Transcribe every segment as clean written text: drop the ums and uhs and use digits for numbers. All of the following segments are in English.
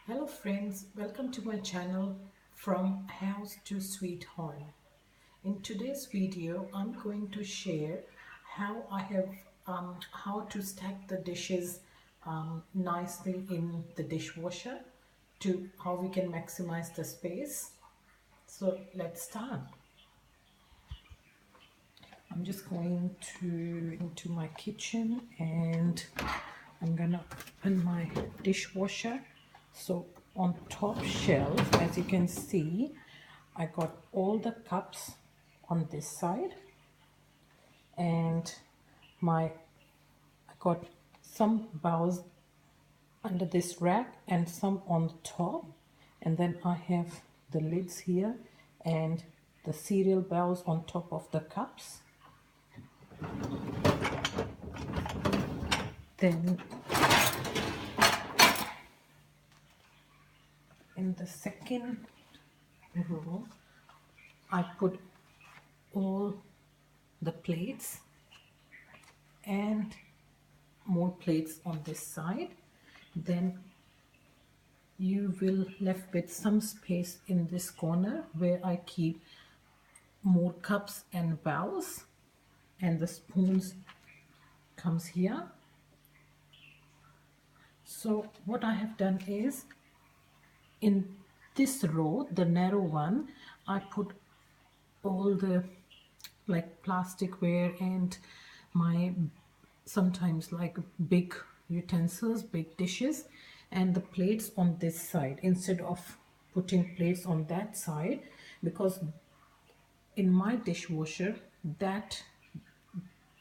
Hello friends, welcome to my channel From House to Sweet Home. In today's video, I'm going to share how to stack the dishes nicely in the dishwasher to how we can maximize the space. So let's start. I'm just going into my kitchen and I'm gonna open my dishwasher. So on top shelf, as you can see, I got all the cups on this side, and I got some bowls under this rack and some on the top, and then I have the lids here and the cereal bowls on top of the cups. Then in the second row, I put all the plates and more plates on this side. Then you will left with some space in this corner where I keep more cups and bowls, and the spoons comes here. So what I have done is, in this row, the narrow one, I put all the like plasticware and my sometimes like big utensils, big dishes, and the plates on this side instead of putting plates on that side, because in my dishwasher that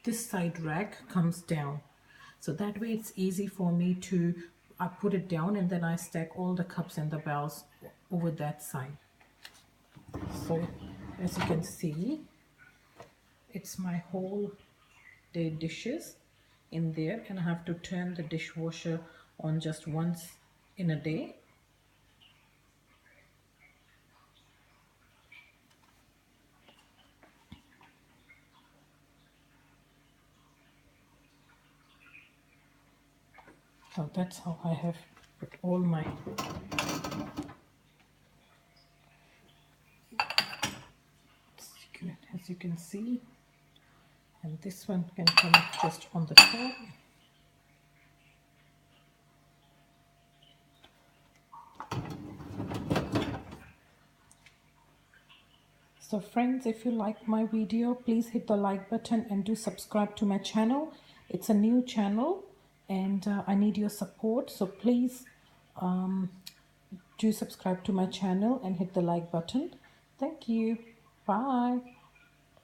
this side rack comes down, so that way it's easy for me to I put it down and then I stack all the cups and the bowls over that side. So as you can see, it's my whole day dishes in there, and I have to turn the dishwasher on just once in a day. So that's how I have put all my as you can see, and this one can come just on the top. So friends, if you like my video, please hit the like button and do subscribe to my channel. It's a new channel and I need your support, so please do subscribe to my channel and hit the like button. Thank you. Bye.